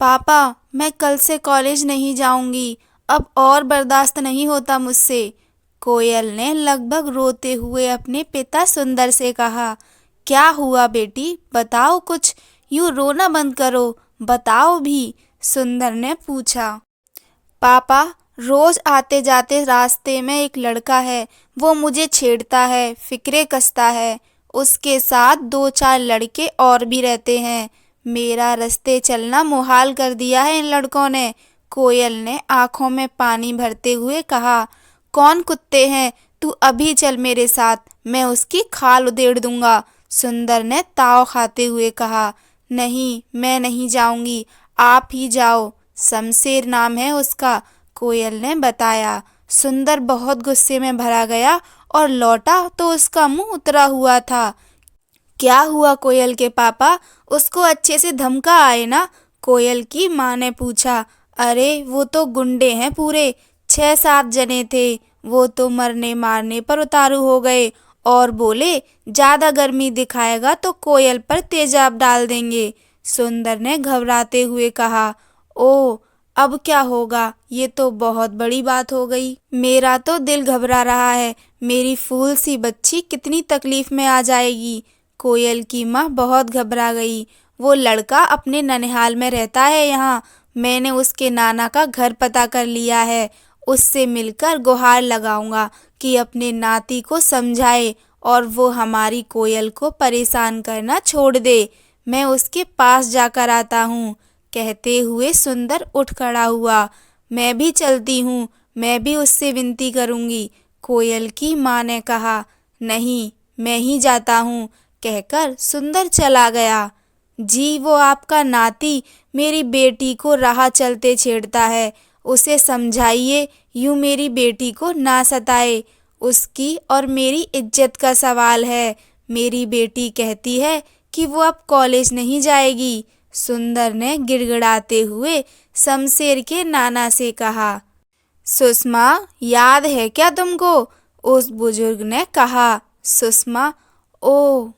पापा, मैं कल से कॉलेज नहीं जाऊंगी। अब और बर्दाश्त नहीं होता मुझसे। कोयल ने लगभग रोते हुए अपने पिता सुंदर से कहा। क्या हुआ बेटी, बताओ कुछ। यूं रोना बंद करो, बताओ भी। सुंदर ने पूछा। पापा, रोज आते जाते रास्ते में एक लड़का है। वो मुझे छेड़ता है, फिक्रे कसता है। उसके साथ दो चार लड़के और भी रहते हैं। मेरा रास्ते चलना मुहाल कर दिया है इन लड़कों ने। कोयल ने आंखों में पानी भरते हुए कहा। कौन कुत्ते हैं? तू अभी चल मेरे साथ, मैं उसकी खाल उधेड़ दूंगा। सुंदर ने ताव खाते हुए कहा। नहीं, मैं नहीं जाऊंगी, आप ही जाओ। शमशेर नाम है उसका, कोयल ने बताया। सुंदर बहुत गुस्से में भरा गया और लौटा तो उसका मुंह उतरा हुआ था। क्या हुआ कोयल के पापा, उसको अच्छे से धमका आए ना? कोयल की माँ ने पूछा। अरे वो तो गुंडे हैं पूरे, 6-7 जने थे। वो तो मरने मारने पर उतारू हो गए और बोले ज्यादा गर्मी दिखाएगा तो कोयल पर तेजाब डाल देंगे। सुंदर ने घबराते हुए कहा। ओ, अब क्या होगा? ये तो बहुत बड़ी बात हो गई। मेरा तो दिल घबरा रहा है। मेरी फूल सी बच्ची कितनी तकलीफ में आ जाएगी। कोयल की माँ बहुत घबरा गई। वो लड़का अपने ननिहाल में रहता है यहाँ। मैंने उसके नाना का घर पता कर लिया है। उससे मिलकर गुहार लगाऊंगा कि अपने नाती को समझाए और वो हमारी कोयल को परेशान करना छोड़ दे। मैं उसके पास जाकर आता हूँ। कहते हुए सुंदर उठ खड़ा हुआ। मैं भी चलती हूँ, मैं भी उससे विनती करूँगी, कोयल की माँ ने कहा। नहीं, मैं ही जाता हूँ, कहकर सुंदर चला गया। जी, वो आपका नाती मेरी बेटी को राह चलते छेड़ता है। उसे समझाइए, यूं मेरी बेटी को ना सताए। उसकी और मेरी इज्जत का सवाल है। मेरी बेटी कहती है कि वो अब कॉलेज नहीं जाएगी। सुंदर ने गिड़गिड़ाते हुए शमशेर के नाना से कहा। सुषमा, याद है क्या तुमको? उस बुजुर्ग ने कहा। सुषमा, ओ,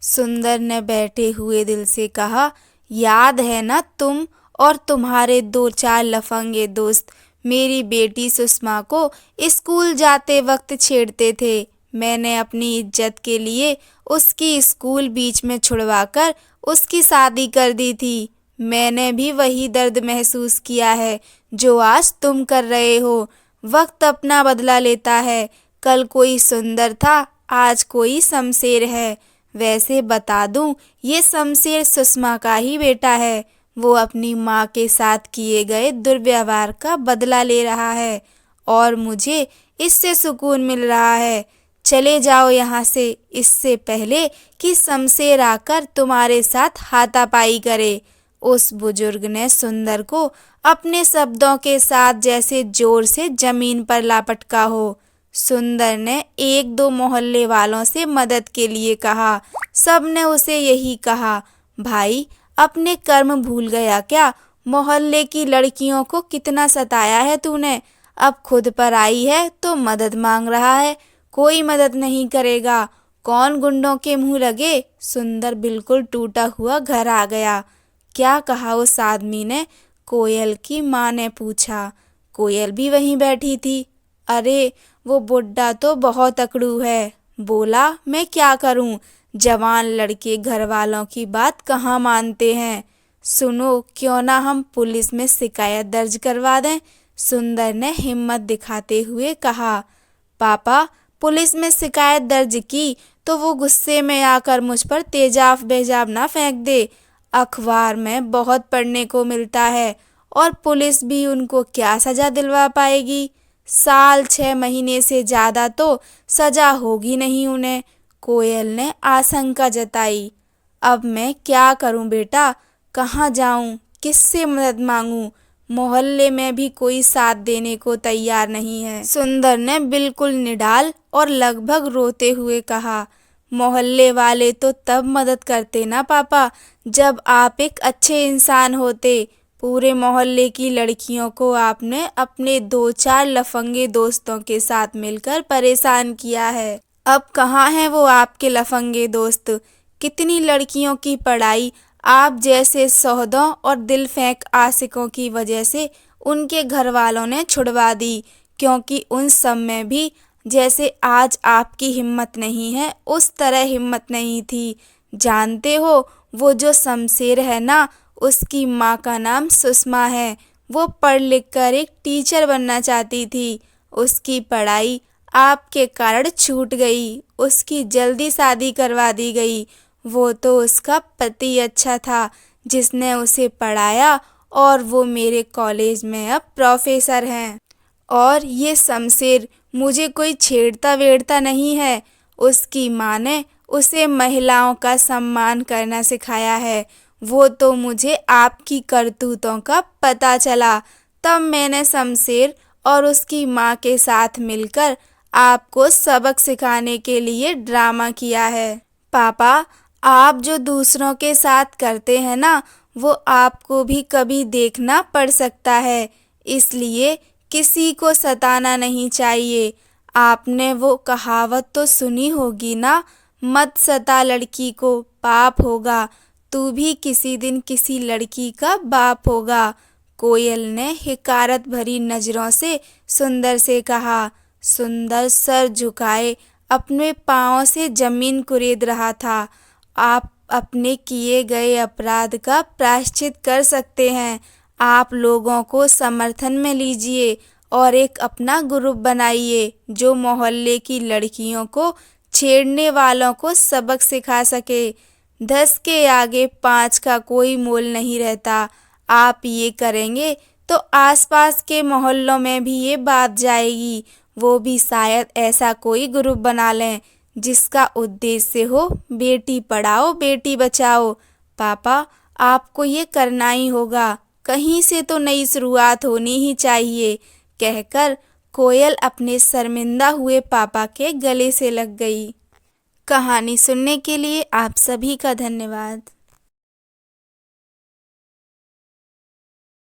सुंदर ने बैठे हुए दिल से कहा। याद है ना, तुम और तुम्हारे दो चार लफंगे दोस्त मेरी बेटी सुषमा को स्कूल जाते वक्त छेड़ते थे। मैंने अपनी इज्जत के लिए उसकी स्कूल बीच में छुड़वाकर उसकी शादी कर दी थी। मैंने भी वही दर्द महसूस किया है जो आज तुम कर रहे हो। वक्त अपना बदला लेता है। कल कोई सुंदर था, आज कोई शमशेर है। वैसे बता दूं, ये शमशेर सुषमा का ही बेटा है। वो अपनी माँ के साथ किए गए दुर्व्यवहार का बदला ले रहा है और मुझे इससे सुकून मिल रहा है। चले जाओ यहाँ से, इससे पहले कि शमशेर आकर तुम्हारे साथ हाथापाई करे। उस बुजुर्ग ने सुंदर को अपने शब्दों के साथ जैसे जोर से जमीन पर लापटका हो। सुंदर ने एक दो मोहल्ले वालों से मदद के लिए कहा। सबने उसे यही कहा, भाई अपने कर्म भूल गया क्या? मोहल्ले की लड़कियों को कितना सताया है तूने। अब खुद पर आई है तो मदद मांग रहा है। कोई मदद नहीं करेगा। कौन गुंडों के मुंह लगे। सुंदर बिल्कुल टूटा हुआ घर आ गया। क्या कहा उस आदमी ने? कोयल की माँ ने पूछा। कोयल भी वहीं बैठी थी। अरे, वो बुड्ढा तो बहुत अकड़ू है। बोला, मैं क्या करूं? जवान लड़के घर वालों की बात कहाँ मानते हैं। सुनो, क्यों ना हम पुलिस में शिकायत दर्ज करवा दें? सुंदर ने हिम्मत दिखाते हुए कहा। पापा, पुलिस में शिकायत दर्ज की तो वो गुस्से में आकर मुझ पर तेजाब बेजाब ना फेंक दे। अखबार में बहुत पढ़ने को मिलता है और पुलिस भी उनको क्या सजा दिलवा पाएगी। साल 6 महीने से ज्यादा तो सजा होगी नहीं उन्हें। कोयल ने आशंका जताई। अब मैं क्या करूं बेटा? कहाँ जाऊं? किससे मदद मांगूं? मोहल्ले में भी कोई साथ देने को तैयार नहीं है। सुंदर ने बिल्कुल निढाल और लगभग रोते हुए कहा। मोहल्ले वाले तो तब मदद करते ना पापा, जब आप एक अच्छे इंसान होते। पूरे मोहल्ले की लड़कियों को आपने अपने 2-4 लफंगे दोस्तों के साथ मिलकर परेशान किया है। अब कहाँ हैं वो आपके लफंगे दोस्त? कितनी लड़कियों की पढ़ाई आप जैसे सौदों और दिल फेंक आशिकों की वजह से उनके घर वालों ने छुड़वा दी, क्योंकि उन सब में भी जैसे आज आपकी हिम्मत नहीं है उस तरह हिम्मत नहीं थी। जानते हो, वो जो शमशेर है ना, उसकी माँ का नाम सुषमा है। वो पढ़ लिख कर एक टीचर बनना चाहती थी। उसकी पढ़ाई आपके कारण छूट गई, उसकी जल्दी शादी करवा दी गई। वो तो उसका पति अच्छा था जिसने उसे पढ़ाया, और वो मेरे कॉलेज में अब प्रोफेसर हैं। और ये शमशेर मुझे कोई छेड़ता वेड़ता नहीं है। उसकी माँ ने उसे महिलाओं का सम्मान करना सिखाया है। वो तो मुझे आपकी करतूतों का पता चला, तब मैंने शमशेर और उसकी माँ के साथ मिलकर आपको सबक सिखाने के लिए ड्रामा किया है। पापा, आप जो दूसरों के साथ करते हैं ना, वो आपको भी कभी देखना पड़ सकता है। इसलिए किसी को सताना नहीं चाहिए। आपने वो कहावत तो सुनी होगी ना, मत सता लड़की को, पाप होगा। तू भी किसी दिन किसी लड़की का बाप होगा। कोयल ने हिकारत भरी नजरों से सुंदर से कहा। सुंदर सर झुकाए अपने पाँव से जमीन कुरेद रहा था। आप अपने किए गए अपराध का प्रायश्चित कर सकते हैं। आप लोगों को समर्थन में लीजिए और एक अपना ग्रुप बनाइए जो मोहल्ले की लड़कियों को छेड़ने वालों को सबक सिखा सके। 10 के आगे 5 का कोई मोल नहीं रहता। आप ये करेंगे तो आसपास के मोहल्लों में भी ये बात जाएगी। वो भी शायद ऐसा कोई ग्रुप बना लें जिसका उद्देश्य हो बेटी पढ़ाओ बेटी बचाओ। पापा, आपको ये करना ही होगा। कहीं से तो नई शुरुआत होनी ही चाहिए, कहकर कोयल अपने शर्मिंदा हुए पापा के गले से लग गई। कहानी सुनने के लिए आप सभी का धन्यवाद।